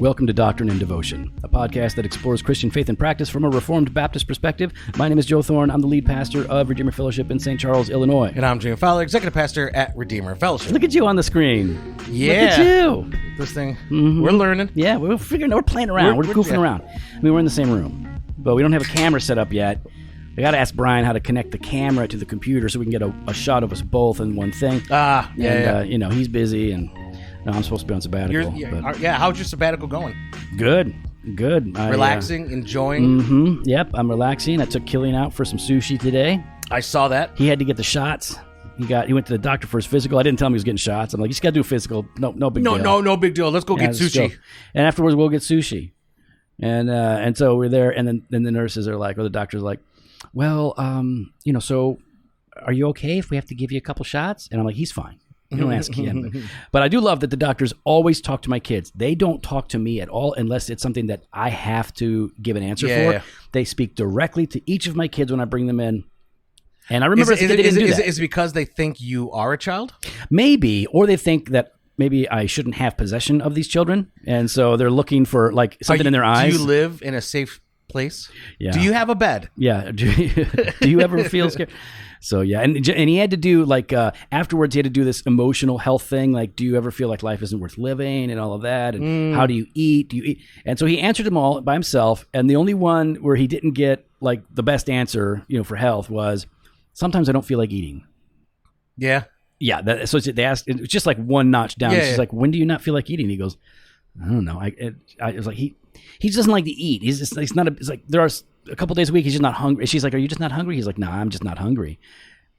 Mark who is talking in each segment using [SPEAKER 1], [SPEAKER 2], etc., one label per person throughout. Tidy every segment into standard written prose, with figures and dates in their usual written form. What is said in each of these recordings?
[SPEAKER 1] welcome to Doctrine and Devotion, a podcast that explores Christian faith and practice from a Reformed Baptist perspective. My name is Joe Thorne. I'm the lead pastor of Redeemer Fellowship in St. Charles, Illinois.
[SPEAKER 2] And I'm Jim Fowler, executive pastor at Redeemer Fellowship.
[SPEAKER 1] Look at you on the screen.
[SPEAKER 2] Yeah.
[SPEAKER 1] Look at you.
[SPEAKER 2] This thing, we're learning.
[SPEAKER 1] Yeah, we're figuring, we're playing around. We're goofing around. I mean, we're in the same room, but we don't have a camera set up yet. I got to ask Brian how to connect the camera to the computer so we can get a shot of us both in one thing. You know, he's busy, and I'm supposed to be on sabbatical.
[SPEAKER 2] How's your sabbatical going?
[SPEAKER 1] Good.
[SPEAKER 2] Relaxing, enjoying?
[SPEAKER 1] Yep, I'm relaxing. I took Killian out for some sushi today.
[SPEAKER 2] I saw that.
[SPEAKER 1] He had to get the shots. He went to the doctor for his physical. I didn't tell him he was getting shots. I'm like, you just got to do a physical. No big deal.
[SPEAKER 2] No big deal. Let's go get sushi.
[SPEAKER 1] And afterwards, we'll get sushi. And so we're there, and then the nurses are like, or the doctor's like, well, so are you okay if we have to give you a couple shots? And I'm like, he's fine. You don't ask him. But I do love that the doctors always talk to my kids. They don't talk to me at all unless it's something that I have to give an answer for. Yeah. They speak directly to each of my kids when I bring them in. And I remember they didn't do that.
[SPEAKER 2] Is it because they think you are a child?
[SPEAKER 1] Maybe, or they think that maybe I shouldn't have possession of these children, and so they're looking for like something in their eyes.
[SPEAKER 2] Do you live in a safe place?
[SPEAKER 1] Yeah.
[SPEAKER 2] Do you have a bed?
[SPEAKER 1] Yeah. Do you ever feel scared? So yeah, and he had to do like afterwards he had to do this emotional health thing, like, do you ever feel like life isn't worth living and all of that, and how do you eat? And so he answered them all by himself, and the only one where he didn't get like the best answer, for health was, sometimes I don't feel like eating.
[SPEAKER 2] Yeah.
[SPEAKER 1] Yeah. So they asked, it's just like one notch down. She's like, when do you not feel like eating? He goes, I don't know. I was like, he doesn't like to eat. It's like there are a couple days a week he's just not hungry. She's like, are you just not hungry? He's like, nah, I'm just not hungry.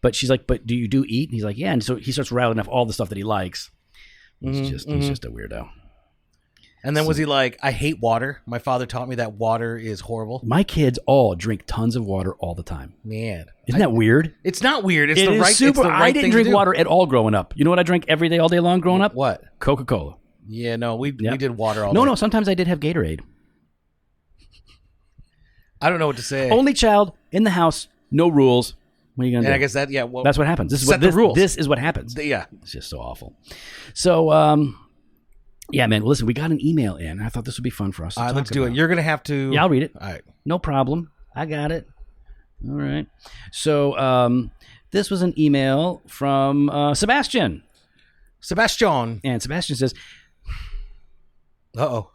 [SPEAKER 1] But she's like, but do you eat? And he's like, yeah. And so he starts rattling off all the stuff that he likes. He's just a weirdo.
[SPEAKER 2] And then was he like, I hate water. My father taught me that water is horrible.
[SPEAKER 1] My kids all drink tons of water all the time.
[SPEAKER 2] Man.
[SPEAKER 1] Isn't that weird?
[SPEAKER 2] It's not weird. It's
[SPEAKER 1] the right thing to do. I didn't drink water at all growing up. You know what I drank every day, all day long growing up?
[SPEAKER 2] What?
[SPEAKER 1] Coca-Cola.
[SPEAKER 2] Yeah, no, we did water all day.
[SPEAKER 1] No, sometimes I did have Gatorade.
[SPEAKER 2] I don't know what to say.
[SPEAKER 1] Only child in the house, no rules. What are you going to do?
[SPEAKER 2] And I guess
[SPEAKER 1] that's what happens.
[SPEAKER 2] The rules.
[SPEAKER 1] This is what happens.
[SPEAKER 2] Yeah.
[SPEAKER 1] It's just so awful. So, yeah, man, listen, we got an email in. I thought this would be fun for us to talk
[SPEAKER 2] let's do it. You're going to have to...
[SPEAKER 1] Yeah, I'll read it.
[SPEAKER 2] All right.
[SPEAKER 1] No problem. I got it. All right. So, this was an email from Sebastian. And Sebastian says...
[SPEAKER 2] Uh-oh.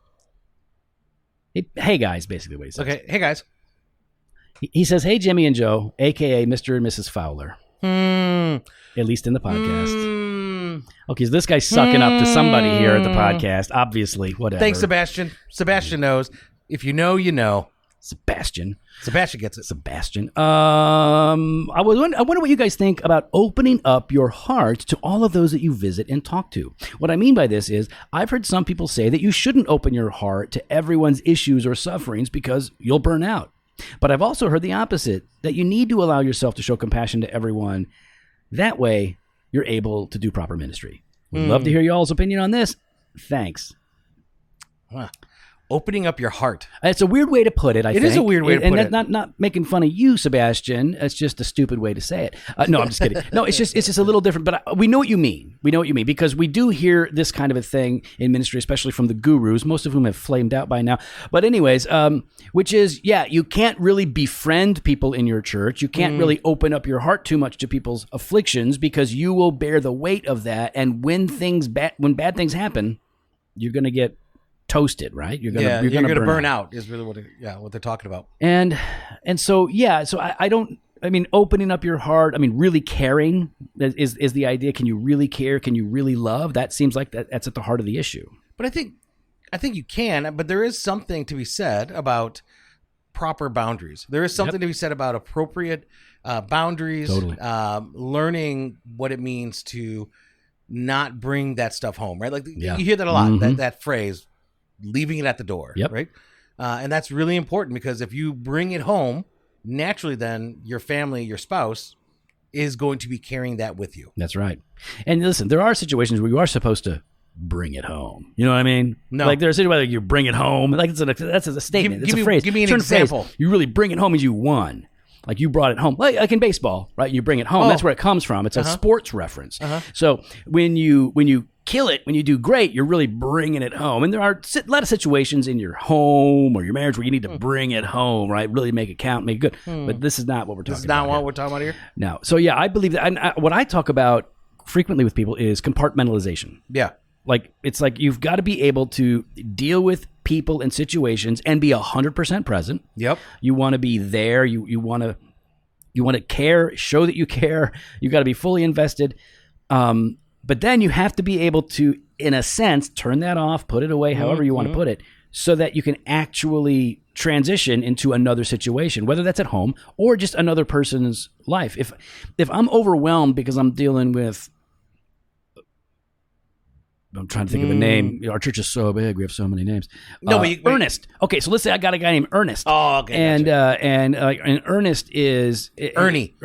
[SPEAKER 1] Hey, guys, basically what he says.
[SPEAKER 2] Okay, hey, guys.
[SPEAKER 1] He says, hey, Jimmy and Joe, a.k.a. Mr. and Mrs. Fowler. At least in the podcast. Okay, so this guy's sucking up to somebody here at the podcast. Obviously, whatever.
[SPEAKER 2] Thanks, Sebastian. Sebastian knows. If you know, you know.
[SPEAKER 1] Sebastian
[SPEAKER 2] gets it.
[SPEAKER 1] Sebastian. I wonder what you guys think about opening up your heart to all of those that you visit and talk to. What I mean by this is, I've heard some people say that you shouldn't open your heart to everyone's issues or sufferings because you'll burn out. But I've also heard the opposite, that you need to allow yourself to show compassion to everyone. That way, you're able to do proper ministry. We'd love to hear y'all's opinion on this. Thanks.
[SPEAKER 2] Huh. Opening up your heart.
[SPEAKER 1] It's a weird way to put it, I think.
[SPEAKER 2] It is a weird way to put it.
[SPEAKER 1] And not making fun of you, Sebastian. It's just a stupid way to say it. No, I'm just kidding. No, it's just a little different. But we know what you mean. We know what you mean. Because we do hear this kind of a thing in ministry, especially from the gurus, most of whom have flamed out by now. But anyways, which is, you can't really befriend people in your church. You can't really open up your heart too much to people's afflictions because you will bear the weight of that. And when bad things happen, you're going to get toasted, right? You're gonna
[SPEAKER 2] burn out is really what they're talking about.
[SPEAKER 1] And so opening up your heart, really caring is the idea. Can you really care? Can you really love? That seems like that's at the heart of the issue.
[SPEAKER 2] But I think you can, but there is something to be said about proper boundaries. There is something to be said about appropriate boundaries.
[SPEAKER 1] Totally.
[SPEAKER 2] Learning what it means to not bring that stuff home, right? Like you hear that a lot, that phrase, leaving it at the door, right? And that's really important because if you bring it home, naturally then your family, your spouse is going to be carrying that with you.
[SPEAKER 1] That's right. And listen, there are situations where you are supposed to bring it home. You know what I mean?
[SPEAKER 2] No.
[SPEAKER 1] Like there's a situation where you bring it home. Like that's a statement. It's a phrase.
[SPEAKER 2] Give me an example.
[SPEAKER 1] You really bring it home as you won. Like you brought it home, like in baseball, right? You bring it home. That's where it comes from. It's a sports reference. So when you kill it, when you do great, you're really bringing it home. And there are a lot of situations in your home or your marriage where you need to bring it home, right? Really make it count, make it good. But this is not what we're talking about. This is not
[SPEAKER 2] what we're talking about here?
[SPEAKER 1] No. So yeah, I believe that. And what I talk about frequently with people is compartmentalization.
[SPEAKER 2] Yeah.
[SPEAKER 1] Like, it's like you've got to be able to deal with people and situations and be 100% present.
[SPEAKER 2] Yep.
[SPEAKER 1] You want to be there. You want to care, show that you care. You got to be fully invested. But then you have to be able to, in a sense, turn that off, put it away, however you want to put it, so that you can actually transition into another situation, whether that's at home or just another person's life. If I'm overwhelmed because I'm dealing with, I'm trying to think of a name. Our church is so big; we have so many names.
[SPEAKER 2] No,
[SPEAKER 1] Ernest. Okay, so let's say I got a guy named Ernest.
[SPEAKER 2] Oh, okay.
[SPEAKER 1] And and Ernest is
[SPEAKER 2] Ernie.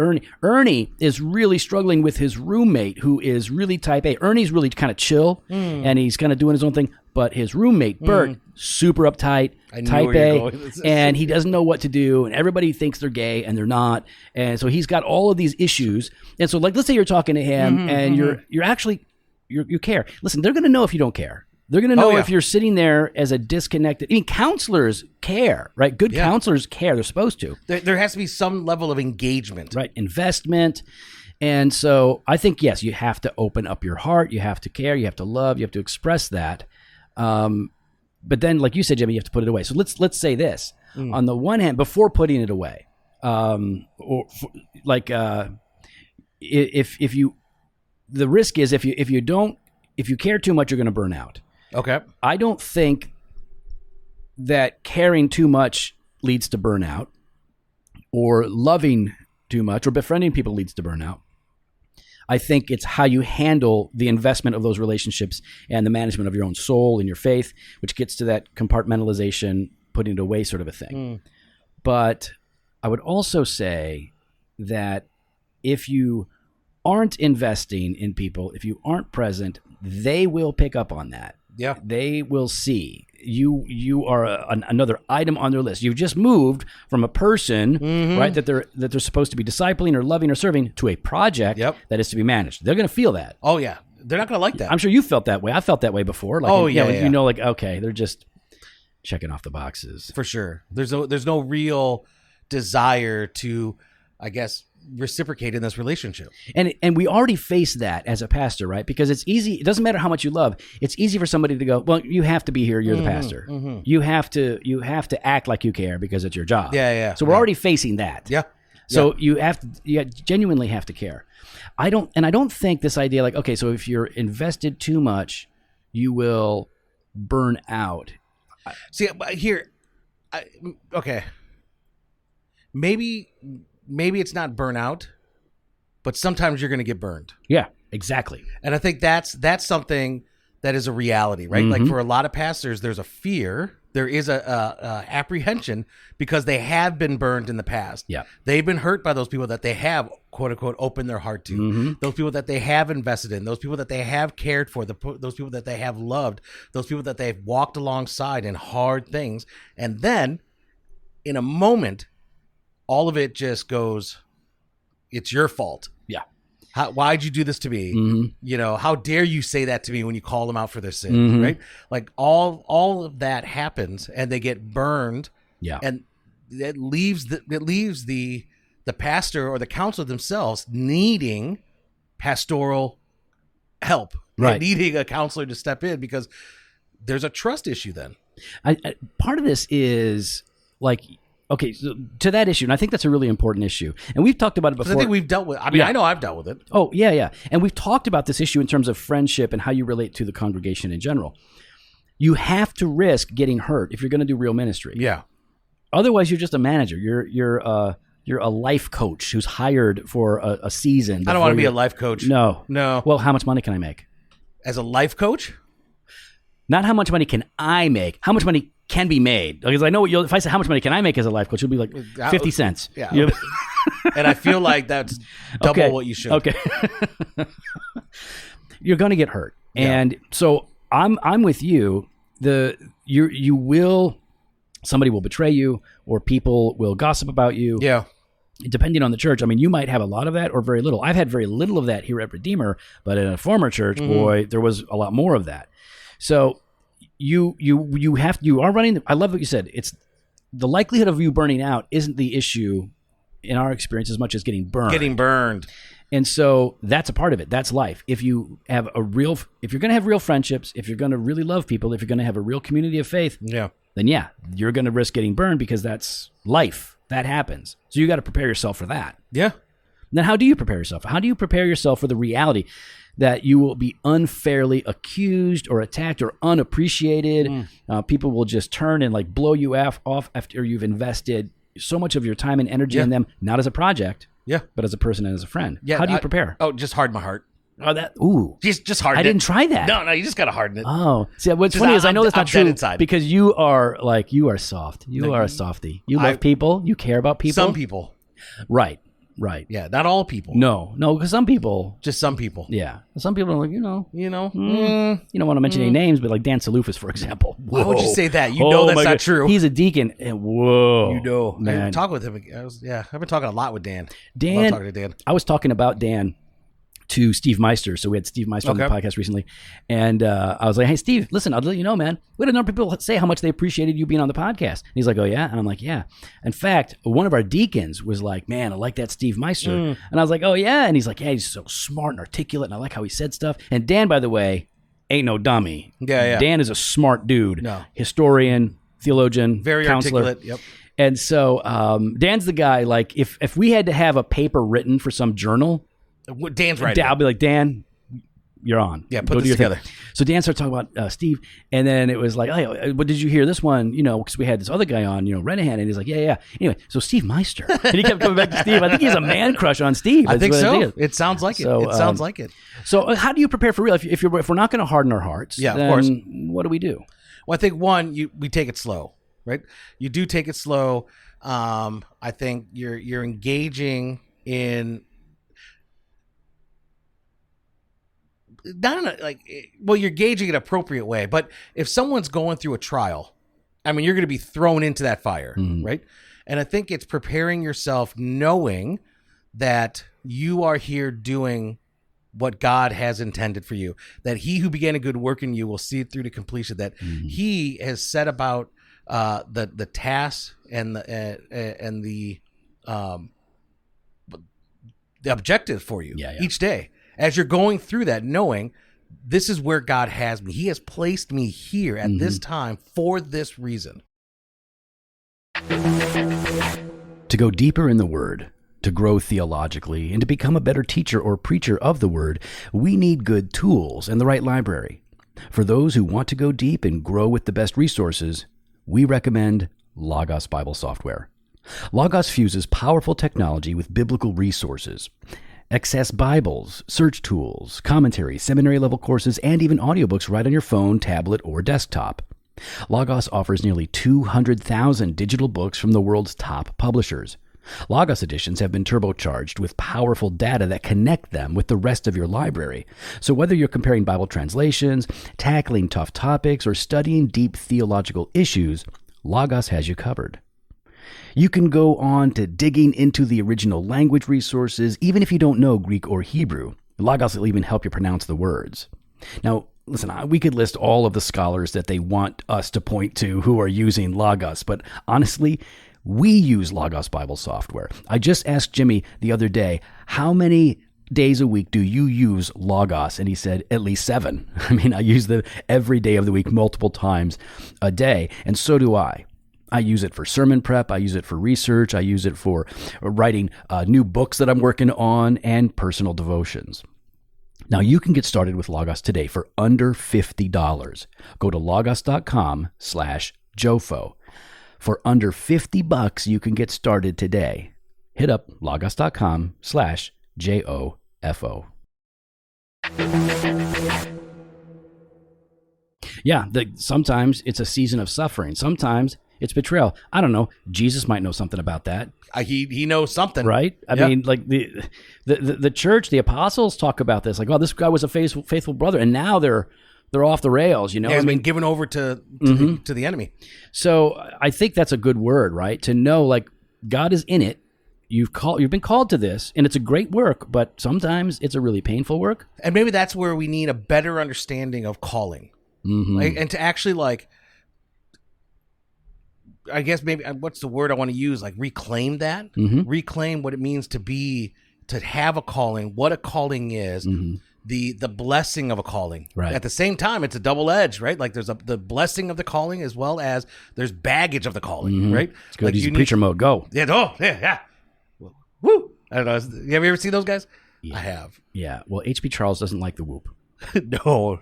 [SPEAKER 1] Ernie is really struggling with his roommate, who is really type A. Ernie's really kind of chill, and he's kind of doing his own thing. But his roommate Bert, super uptight, type A, and he doesn't know what to do. And everybody thinks they're gay, and they're not. And so he's got all of these issues. And so, like, let's say you're talking to him, and you're actually. You care. Listen, they're going to know if you don't care. They're going to know if you're sitting there as a disconnected. I mean, counselors care, right? Good counselors care. They're supposed to.
[SPEAKER 2] There has to be some level of engagement.
[SPEAKER 1] Right. Investment. And so I think, yes, you have to open up your heart. You have to care. You have to love. You have to express that. But then, like you said, Jimmy, you have to put it away. So let's say this. On the one hand, before putting it away, if you... The risk is if you care too much, you're going to burn out.
[SPEAKER 2] Okay.
[SPEAKER 1] I don't think that caring too much leads to burnout, or loving too much or befriending people leads to burnout. I think it's how you handle the investment of those relationships and the management of your own soul and your faith, which gets to that compartmentalization, putting it away sort of a thing. But I would also say that if you aren't investing in people, if you aren't present, they will pick up on that.
[SPEAKER 2] Yeah.
[SPEAKER 1] They will see. You are another item on their list. You've just moved from a person, right, that they're supposed to be discipling or loving or serving, to a project that is to be managed. They're going to feel that.
[SPEAKER 2] Oh, yeah. They're not going to like that.
[SPEAKER 1] I'm sure you felt that way. I felt that way before. Like, you know, like, okay, they're just checking off the boxes.
[SPEAKER 2] For sure. There's no real desire to, I guess, reciprocate in this relationship.
[SPEAKER 1] And we already face that as a pastor, right? Because it's easy. It doesn't matter how much you love. It's easy for somebody to go, well, you have to be here. You're the pastor. You have to act like you care because it's your job.
[SPEAKER 2] Yeah.
[SPEAKER 1] So we're already facing that.
[SPEAKER 2] Yeah.
[SPEAKER 1] So you genuinely have to care. I don't think this idea like, okay, so if you're invested too much, you will burn out.
[SPEAKER 2] See, here, okay. Maybe it's not burnout, but sometimes you're going to get burned.
[SPEAKER 1] Yeah, exactly.
[SPEAKER 2] And I think that's something that is a reality, right? Like for a lot of pastors, there's a fear. There is a apprehension because they have been burned in the past.
[SPEAKER 1] Yeah.
[SPEAKER 2] They've been hurt by those people that they have, quote unquote, opened their heart to. Those people that they have invested in. Those people that they have cared for. Those people that they have loved. Those people that they've walked alongside in hard things. And then, in a moment, all of it just goes, it's your fault.
[SPEAKER 1] Yeah.
[SPEAKER 2] Why'd you do this to me? You know, how dare you say that to me when you call them out for their sins, right? Like all of that happens and they get burned.
[SPEAKER 1] Yeah.
[SPEAKER 2] And it leaves the pastor or the counselor themselves needing pastoral help,
[SPEAKER 1] right?
[SPEAKER 2] Needing a counselor to step in because there's a trust issue then.
[SPEAKER 1] Part of this is like, okay, so to that issue, and I think that's a really important issue, and we've talked about it before.
[SPEAKER 2] I think we've dealt with. I mean, I know I've dealt with it.
[SPEAKER 1] Oh, yeah, and we've talked about this issue in terms of friendship and how you relate to the congregation in general. You have to risk getting hurt if you're going to do real ministry.
[SPEAKER 2] Yeah.
[SPEAKER 1] Otherwise, you're just a manager. You're a life coach who's hired for a season.
[SPEAKER 2] I don't want to be a life coach.
[SPEAKER 1] No.
[SPEAKER 2] Well,
[SPEAKER 1] how much money can I make
[SPEAKER 2] as a life coach?
[SPEAKER 1] Not how much money can I make. How much money can be made? Because I know if I say how much money can I make as a life coach, it'll be like 50 cents.
[SPEAKER 2] Yeah. And I feel like that's double what you should.
[SPEAKER 1] Okay. You're going to get hurt. Yeah. And so I'm with you. You will, somebody will betray you or people will gossip about you.
[SPEAKER 2] Yeah.
[SPEAKER 1] depending on the church, I mean, you might have a lot of that or very little. I've had very little of that here at Redeemer, but in a former church, boy, there was a lot more of that. So you are running. I love what you said. It's the likelihood of you burning out isn't the issue in our experience as much as getting burned. And so that's a part of it. That's life. If you have if you're going to have real friendships, if you're going to really love people, if you're going to have a real community of faith, then you're going to risk getting burned because that's life. That happens. So you got to prepare yourself for that.
[SPEAKER 2] Yeah.
[SPEAKER 1] Then how do you prepare yourself? How do you prepare yourself for the reality that you will be unfairly accused or attacked or unappreciated? People will just turn and like blow you off after you've invested so much of your time and energy in them, not as a project, but as a person and as a friend. Yeah. How do you prepare?
[SPEAKER 2] Just harden my heart. Just harden it.
[SPEAKER 1] I didn't try that.
[SPEAKER 2] No, you just got to harden it.
[SPEAKER 1] Oh. See, what's funny is I know that's not true because you are soft. You are a softie. You love people. You care about people.
[SPEAKER 2] Some people.
[SPEAKER 1] Right.
[SPEAKER 2] Yeah, not all people.
[SPEAKER 1] No, because some people.
[SPEAKER 2] Just some people.
[SPEAKER 1] Yeah. Some people are like, you don't want to mention any names, but like Dan Salufis, for example.
[SPEAKER 2] Whoa. Why would you say that? That's not true.
[SPEAKER 1] He's a deacon. And whoa.
[SPEAKER 2] Man. I talk with him. I've been talking a lot with Dan. I love talking to Dan.
[SPEAKER 1] I was talking about Dan to Steve Meister. So we had Steve Meister on the podcast recently. And I was like, hey, Steve, listen, I'll let you know, man. We had a number of people say how much they appreciated you being on the podcast. And he's like, oh, yeah? And I'm like, yeah. In fact, one of our deacons was like, man, I like that Steve Meister. And I was like, oh, yeah? And he's like, yeah, he's so smart and articulate, and I like how he said stuff. And Dan, by the way, ain't no dummy.
[SPEAKER 2] Yeah.
[SPEAKER 1] Dan is a smart dude. Historian, theologian,
[SPEAKER 2] very
[SPEAKER 1] counselor.
[SPEAKER 2] Articulate, yep.
[SPEAKER 1] And so Dan's the guy, like, if we had to have a paper written for some journal,
[SPEAKER 2] Dan's right.
[SPEAKER 1] I'll be like, Dan, you're on.
[SPEAKER 2] Yeah, put this together.
[SPEAKER 1] So Dan started talking about Steve, and then it was like, hey, what did you hear this one? Because we had this other guy on, Renahan, and he's like, yeah. Anyway, so Steve Meister, and he kept coming back to Steve. I think he's a man crush on Steve.
[SPEAKER 2] I think so. It sounds like it. It sounds like it.
[SPEAKER 1] So how do you prepare for real? If we're not going to harden our hearts, then
[SPEAKER 2] of course.
[SPEAKER 1] What do we do?
[SPEAKER 2] Well, I think we take it slow, right? You do take it slow. I think you're engaging in. You're gauging an appropriate way, but if someone's going through a trial, I mean, you're going to be thrown into that fire, right? And I think it's preparing yourself knowing that you are here doing what God has intended for you, that he who began a good work in you will see it through to completion, that he has set about the tasks and the objective for you each day. As you're going through that, knowing this is where God has me. He has placed me here at this time for this reason.
[SPEAKER 1] To go deeper in the Word, to grow theologically, and to become a better teacher or preacher of the Word, we need good tools and the right library. For those who want to go deep and grow with the best resources, we recommend Logos Bible Software. Logos fuses powerful technology with biblical resources. Access Bibles, search tools, commentaries, seminary-level courses, and even audiobooks right on your phone, tablet, or desktop. Logos offers nearly 200,000 digital books from the world's top publishers. Logos editions have been turbocharged with powerful data that connect them with the rest of your library. So whether you're comparing Bible translations, tackling tough topics, or studying deep theological issues, Logos has you covered. You can go on to digging into the original language resources, even if you don't know Greek or Hebrew. Logos will even help you pronounce the words. Now, listen, we could list all of the scholars that they want us to point to who are using Logos, but honestly, we use Logos Bible Software. I just asked Jimmy the other day, how many days a week do you use Logos? And he said, at least 7. I mean, I use them every day of the week, multiple times a day, and so do I. I use it for sermon prep. I use it for research. I use it for writing new books that I'm working on and personal devotions. Now, you can get started with Logos today for under $50. Go to logos.com/Jofo. For under $50, you can get started today. Hit up logos.com/JOFO. Yeah, sometimes it's a season of suffering. Sometimes it's betrayal. I don't know. Jesus might know something about that.
[SPEAKER 2] He knows something,
[SPEAKER 1] right? I mean, like the church, the apostles talk about this. Like, oh, this guy was a faithful brother, and now they're off the rails. You know,
[SPEAKER 2] I mean, given over to the enemy.
[SPEAKER 1] So I think that's a good word, right? To know, like, God is in it, you've been called to this, and it's a great work, but sometimes it's a really painful work.
[SPEAKER 2] And maybe that's where we need a better understanding of calling, and to actually I guess maybe what's the word I want to use? Like reclaim that, reclaim what it means to have a calling, what a calling is. The blessing of a calling.
[SPEAKER 1] Right.
[SPEAKER 2] At the same time, it's a double edge, right? Like there's the blessing of the calling as well as there's baggage of the calling, right?
[SPEAKER 1] It's good. Use preacher mode. Go.
[SPEAKER 2] Yeah. Oh, yeah. Woo. I don't know. Have you ever seen those guys?
[SPEAKER 1] Yeah.
[SPEAKER 2] I have.
[SPEAKER 1] Yeah. Well, H.B. Charles doesn't like the whoop.
[SPEAKER 2] No.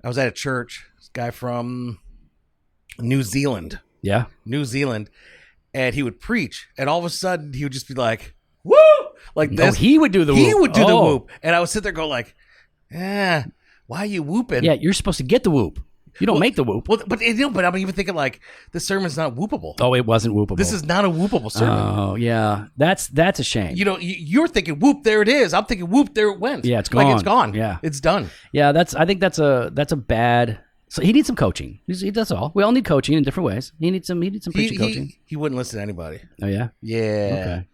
[SPEAKER 2] I was at a church. This guy from New Zealand.
[SPEAKER 1] Yeah.
[SPEAKER 2] New Zealand. And he would preach. And all of a sudden, he would just be like, woo! Like this.
[SPEAKER 1] Oh, he would do the whoop.
[SPEAKER 2] He would do the whoop. And I would sit there and go like, why are you whooping?
[SPEAKER 1] Yeah, you're supposed to get the whoop. You don't make the whoop.
[SPEAKER 2] Well, but I'm even thinking like, this sermon's not whoopable.
[SPEAKER 1] Oh, it wasn't whoopable.
[SPEAKER 2] This is not a whoopable sermon.
[SPEAKER 1] Oh, yeah. That's a shame.
[SPEAKER 2] You're thinking, whoop, there it is. I'm thinking, whoop, there it went.
[SPEAKER 1] Yeah, it's gone.
[SPEAKER 2] Like, it's gone.
[SPEAKER 1] Yeah.
[SPEAKER 2] It's done.
[SPEAKER 1] Yeah, I think that's a bad... So he needs some coaching. That's all. We all need coaching in different ways. He needs some preaching coaching.
[SPEAKER 2] He wouldn't listen to anybody.
[SPEAKER 1] Oh, yeah?
[SPEAKER 2] Yeah.
[SPEAKER 1] Okay.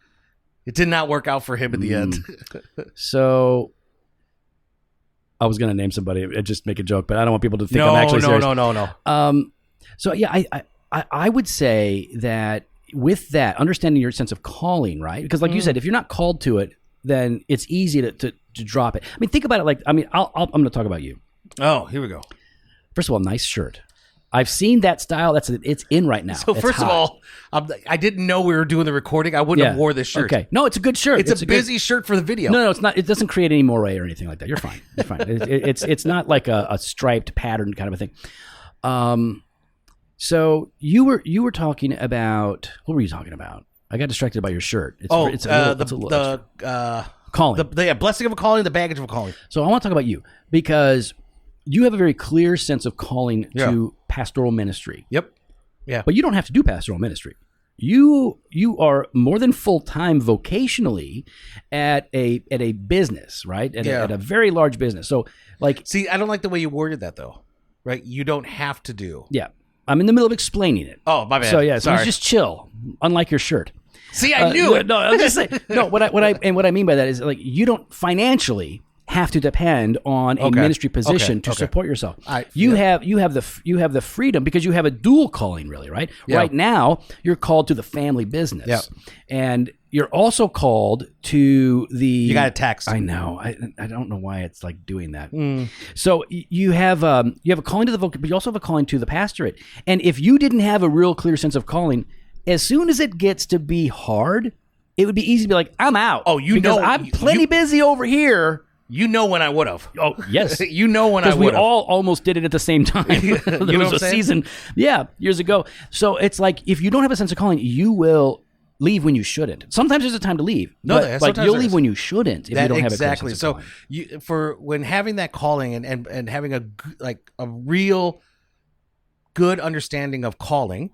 [SPEAKER 2] It did not work out for him in the end.
[SPEAKER 1] So I was going to name somebody and just make a joke, but I don't want people to think I'm actually serious.
[SPEAKER 2] No.
[SPEAKER 1] So yeah, I would say that with that, understanding your sense of calling, right? Because like you said, if you're not called to it, then it's easy to drop it. I mean, think about it I'm going to talk about you.
[SPEAKER 2] Oh, here we go.
[SPEAKER 1] First of all, nice shirt. I've seen that style. It's in right now.
[SPEAKER 2] So first of all, I didn't know we were doing the recording. I wouldn't have wore this shirt.
[SPEAKER 1] Okay. No, it's a good shirt.
[SPEAKER 2] It's a busy shirt for the video.
[SPEAKER 1] No, it's not. It doesn't create any moire or anything like that. You're fine. You're fine. It's not like a striped pattern kind of a thing. So you were talking about, what were you talking about? I got distracted by your shirt. Calling.
[SPEAKER 2] The blessing of a calling, the baggage of a calling.
[SPEAKER 1] So I want to talk about you because you have a very clear sense of calling to pastoral ministry.
[SPEAKER 2] Yep. Yeah.
[SPEAKER 1] But you don't have to do pastoral ministry. You are more than full-time vocationally at a business, right? At a very large business. So
[SPEAKER 2] see, I don't like the way you worded that though. Right? You don't have to do.
[SPEAKER 1] Yeah. I'm in the middle of explaining it.
[SPEAKER 2] Oh, my bad.
[SPEAKER 1] So yeah,
[SPEAKER 2] Sorry.
[SPEAKER 1] So just chill. Unlike your shirt.
[SPEAKER 2] See, I knew it.
[SPEAKER 1] No, I'm just saying. No, what I mean by that is you don't financially have to depend on a ministry position to support yourself. You have the freedom because you have a dual calling, really, right? Yeah. Right now, you're called to the family business, and you're also called to the.
[SPEAKER 2] You got a text.
[SPEAKER 1] I know. I don't know why it's like doing that. So you have a calling to the vocation, but you also have a calling to the pastorate. And if you didn't have a real clear sense of calling, as soon as it gets to be hard, it would be easy to be like, I'm out.
[SPEAKER 2] Oh,
[SPEAKER 1] I'm plenty busy over here.
[SPEAKER 2] You know when I would have.
[SPEAKER 1] Oh, yes.
[SPEAKER 2] You know when I would have.
[SPEAKER 1] Because we all almost did it at the same time. There was a season, years ago. So it's like, if you don't have a sense of calling, you will leave when you shouldn't. Sometimes there's a time to leave. But you'll leave when you shouldn't if you don't have a clear sense of calling.
[SPEAKER 2] So when having that calling and having a real good understanding of calling,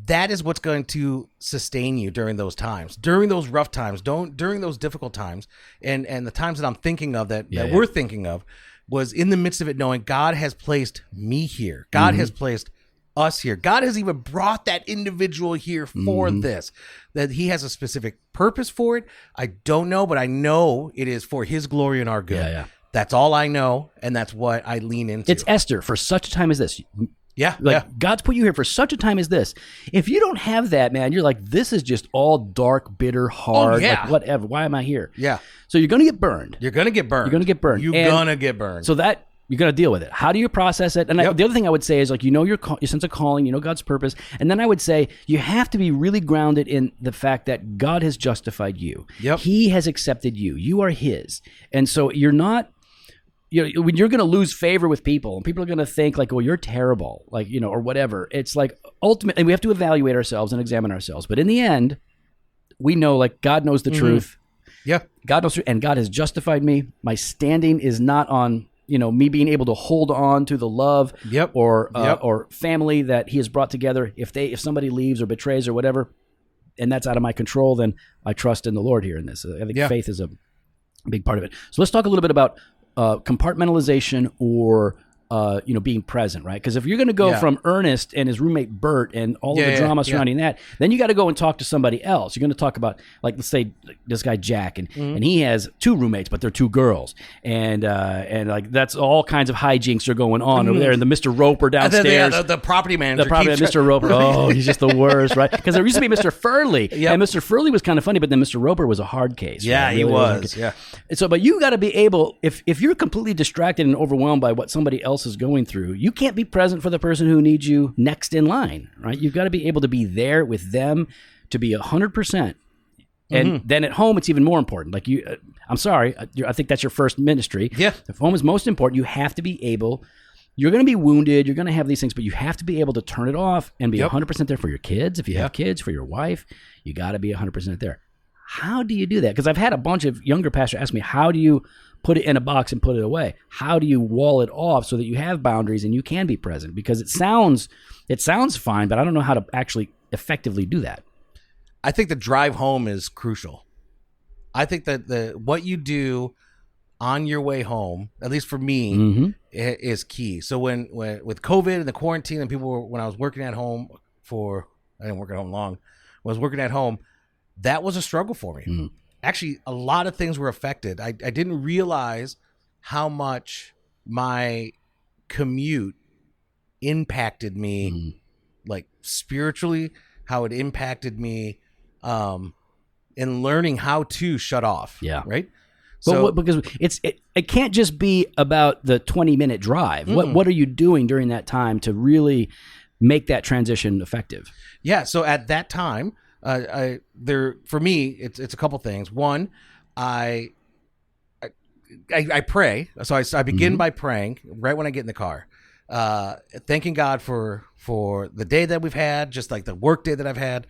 [SPEAKER 2] that is what's going to sustain you during those times, during those rough times, during those difficult times, and the times that I'm thinking of that we're thinking of, was in the midst of it knowing God has placed me here. God has placed us here. God has even brought that individual here for this, that he has a specific purpose for it. I don't know, but I know it is for his glory and our good.
[SPEAKER 1] Yeah.
[SPEAKER 2] That's all I know, and that's what I lean into.
[SPEAKER 1] It's Esther, for such a time as this.
[SPEAKER 2] Yeah.
[SPEAKER 1] God's put you here for such a time as this. If you don't have that, man, you're like, this is just all dark, bitter, hard, like whatever. Why am I here?
[SPEAKER 2] Yeah.
[SPEAKER 1] So you're going to get burned.
[SPEAKER 2] You're going to get burned.
[SPEAKER 1] So that you're going to deal with it. How do you process it? And the other thing I would say is your sense of calling, God's purpose. And then I would say you have to be really grounded in the fact that God has justified you.
[SPEAKER 2] Yep.
[SPEAKER 1] He has accepted you. You are his. And so you're not, when you're going to lose favor with people and people are going to think like, well, you're terrible, or whatever. It's like ultimately we have to evaluate ourselves and examine ourselves. But in the end, we know God knows the truth.
[SPEAKER 2] Yeah.
[SPEAKER 1] God knows, and God has justified me. My standing is not on, me being able to hold on to the love or family that he has brought together. If somebody leaves or betrays or whatever, and that's out of my control, then I trust in the Lord here in this. I think faith is a big part of it. So let's talk a little bit about compartmentalization or being present, right? Because if you're going to go from Ernest and his roommate Bert and all of the drama surrounding that, then you got to go and talk to somebody else. You're going to talk about, like, let's say this guy Jack, and he has 2 roommates, but they're 2 girls, and like that's all kinds of hijinks are going on over there. And the Mr. Roper downstairs,
[SPEAKER 2] the property manager,
[SPEAKER 1] Mr. Roper. Oh, he's just the worst, right? Because there used to be Mr. Furley, and Mr. Furley was kind of funny, but then Mr. Roper was a hard case.
[SPEAKER 2] Yeah,
[SPEAKER 1] right?
[SPEAKER 2] he was. Yeah.
[SPEAKER 1] And so, but you got to be able, if you're completely distracted and overwhelmed by what somebody else is going through, you can't be present for the person who needs you next in line, right? You've got to be able to be there with them, to be 100%. And then at home, it's even more important. Like I'm sorry, I think that's your first ministry.
[SPEAKER 2] Yeah.
[SPEAKER 1] If home is most important, you have to be able. You're going to be wounded. You're going to have these things, but you have to be able to turn it off and be 100% there for your kids. If you have kids, for your wife, you got to be 100% there. How do you do that? Because I've had a bunch of younger pastors ask me, how do you put it in a box and put it away? How do you wall it off so that you have boundaries and you can be present? Because it sounds fine, but I don't know how to actually effectively do that.
[SPEAKER 2] I think the drive home is crucial. I think that what you do on your way home, at least for me, is key. So when with COVID and the quarantine and when I was working at home I didn't work at home long. When I was working at home, that was a struggle for me. Actually, a lot of things were affected. I didn't realize how much my commute impacted me, like spiritually, how it impacted me in learning how to shut off. Yeah. Right.
[SPEAKER 1] So because it can't just be about the 20-minute drive. What are you doing during that time to really make that transition effective? Yeah.
[SPEAKER 2] So at that time, for me, it's a couple things. One, I pray. So I begin by praying right when I get in the car, thanking God for the day that we've had, just like the work day that I've had,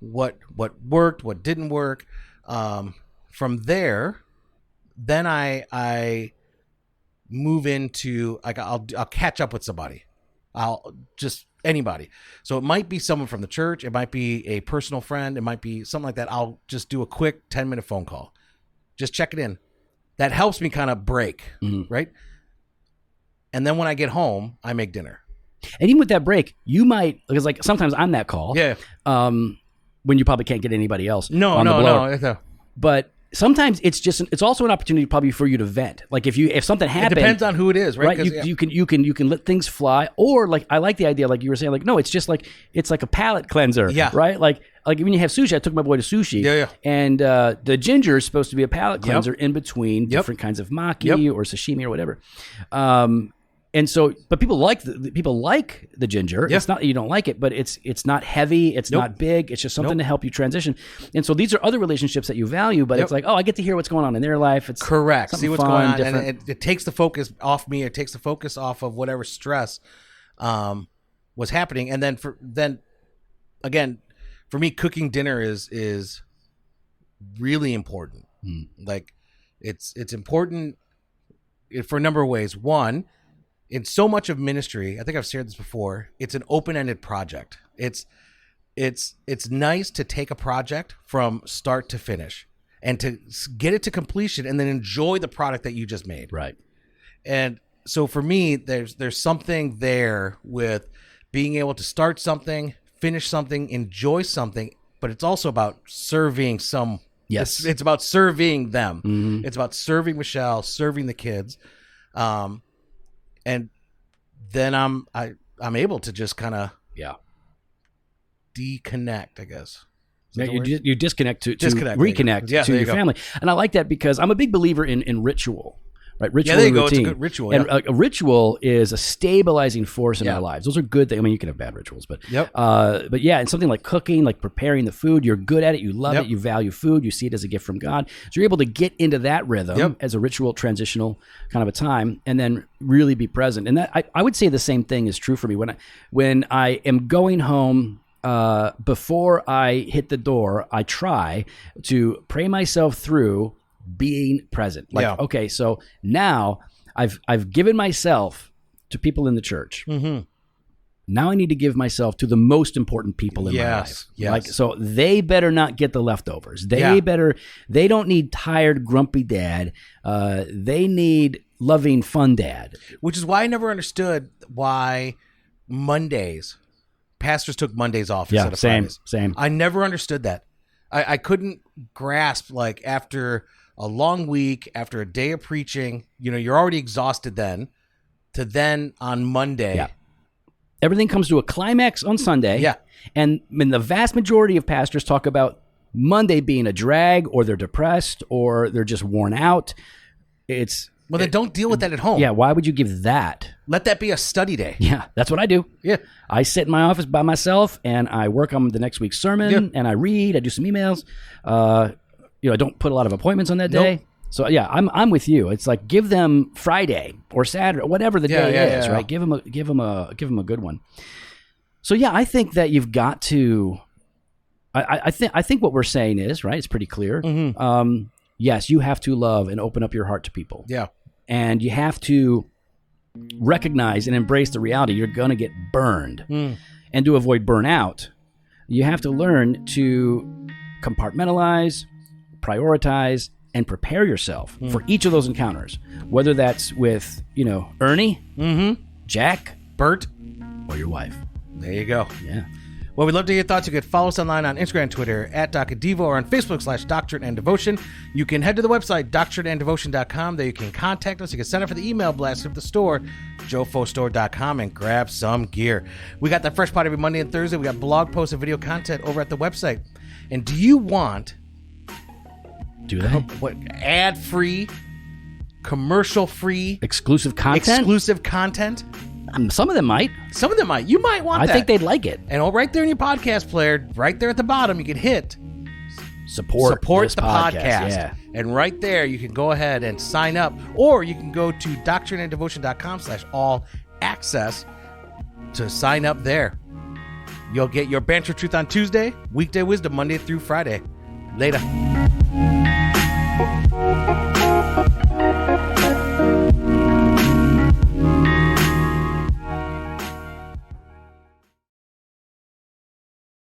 [SPEAKER 2] what worked, what didn't work. From there, then I move into, like, I'll catch up with somebody. I'll just anybody. So it might be someone from the church. It might be a personal friend. It might be something like that. I'll just do a quick 10-minute phone call. Just check it in. That helps me kind of break, right? And then when I get home, I make dinner.
[SPEAKER 1] And even with that break, you might, because like sometimes I'm that call.
[SPEAKER 2] Yeah.
[SPEAKER 1] When you probably can't get anybody else.
[SPEAKER 2] No.
[SPEAKER 1] But sometimes it's also an opportunity probably for you to vent. Like if something happened,
[SPEAKER 2] it depends on who it is, right?
[SPEAKER 1] You can let things fly, or like I like the idea, like you were saying, like no, it's just like it's like a palate cleanser, right? Like when you have sushi, I took my boy to sushi, and the ginger is supposed to be a palate cleanser in between different kinds of maki or sashimi or whatever. And so, but people like the ginger. It's not that you don't like it, but it's not heavy. It's not big. It's just something to help you transition. And so these are other relationships that you value, but it's like, oh, I get to hear what's going on in their life. It's
[SPEAKER 2] correct. See what's going on. Different. And it takes the focus off me. It takes the focus off of whatever stress was happening. And then again, for me, cooking dinner is really important. Like it's important for a number of ways. One, in so much of ministry, I think I've shared this before, it's an open-ended project. It's nice to take a project from start to finish and to get it to completion and then enjoy the product that you just made.
[SPEAKER 1] Right.
[SPEAKER 2] And so for me, there's something there with being able to start something, finish something, enjoy something, but it's also about serving some.
[SPEAKER 1] Yes.
[SPEAKER 2] It's about serving them. It's about serving Michelle, serving the kids. And then I'm able to just kind of deconnect, I guess.
[SPEAKER 1] You disconnect to reconnect to your family. And I like that because I'm a big believer in ritual. Right, ritual.
[SPEAKER 2] Yeah, there you go.
[SPEAKER 1] Routine.
[SPEAKER 2] It's a good ritual.
[SPEAKER 1] And a ritual is a stabilizing force in our lives. Those are good things. I mean, you can have bad rituals, but and something like cooking, like preparing the food, you're good at it. You love it. You value food. You see it as a gift from God. So you're able to get into that rhythm as a ritual, transitional kind of a time, and then really be present. And that I would say the same thing is true for me when I am going home. Before I hit the door, I try to pray myself through being present. Like, okay, so now I've given myself to people in the church. Now I need to give myself to the most important people in my life. Like, so they better not get the leftovers. They don't need tired, grumpy dad. They need loving, fun dad.
[SPEAKER 2] Which is why I never understood why Mondays, pastors took Mondays off instead of Fridays.
[SPEAKER 1] Same.
[SPEAKER 2] I never understood that. I couldn't grasp, like, after a long week, after a day of preaching, you're already exhausted then, to then on Monday.
[SPEAKER 1] Yeah. Everything comes to a climax on Sunday.
[SPEAKER 2] Yeah.
[SPEAKER 1] And the vast majority of pastors talk about Monday being a drag, or they're depressed, or they're just worn out.
[SPEAKER 2] Well, they don't deal with that at home.
[SPEAKER 1] Yeah, why would you give that?
[SPEAKER 2] Let that be a study day.
[SPEAKER 1] Yeah, that's what I do.
[SPEAKER 2] Yeah.
[SPEAKER 1] I sit in my office by myself, and I work on the next week's sermon, and I read, I do some emails. I don't put a lot of appointments on that day. Nope. So, yeah, I'm with you. It's like, give them Friday or Saturday, whatever the day is, right? Give them a good one. So, yeah, I think that you've got to... I think what we're saying is, right, it's pretty clear. Mm-hmm. Yes, you have to love and open up your heart to people.
[SPEAKER 2] Yeah.
[SPEAKER 1] And you have to recognize and embrace the reality you're going to get burned. And to avoid burnout, you have to learn to compartmentalize, prioritize, and prepare yourself for each of those encounters, whether that's with, Ernie, Jack,
[SPEAKER 2] Bert,
[SPEAKER 1] or your wife.
[SPEAKER 2] There you go.
[SPEAKER 1] Yeah.
[SPEAKER 2] Well, we'd love to hear your thoughts. You can follow us online on Instagram and Twitter at DocAdevo, or on Facebook /Doctrine and Devotion. You can head to the website, doctrineanddevotion.com. There you can contact us. You can sign up for the email blast at the store, jofostore.com, and grab some gear. We got that fresh pod every Monday and Thursday. We got blog posts and video content over at the website. And do you want...
[SPEAKER 1] Do they?
[SPEAKER 2] What, ad-free, commercial-free...
[SPEAKER 1] Exclusive content? Some of them might.
[SPEAKER 2] You might want that.
[SPEAKER 1] I think they'd like it.
[SPEAKER 2] And right there in your podcast player, right there at the bottom, you can hit
[SPEAKER 1] support
[SPEAKER 2] the podcast. Yeah. And right there, you can go ahead and sign up, or you can go to doctrineanddevotion.com/all access to sign up there. You'll get your Banter Truth on Tuesday, Weekday Wisdom Monday through Friday. Later.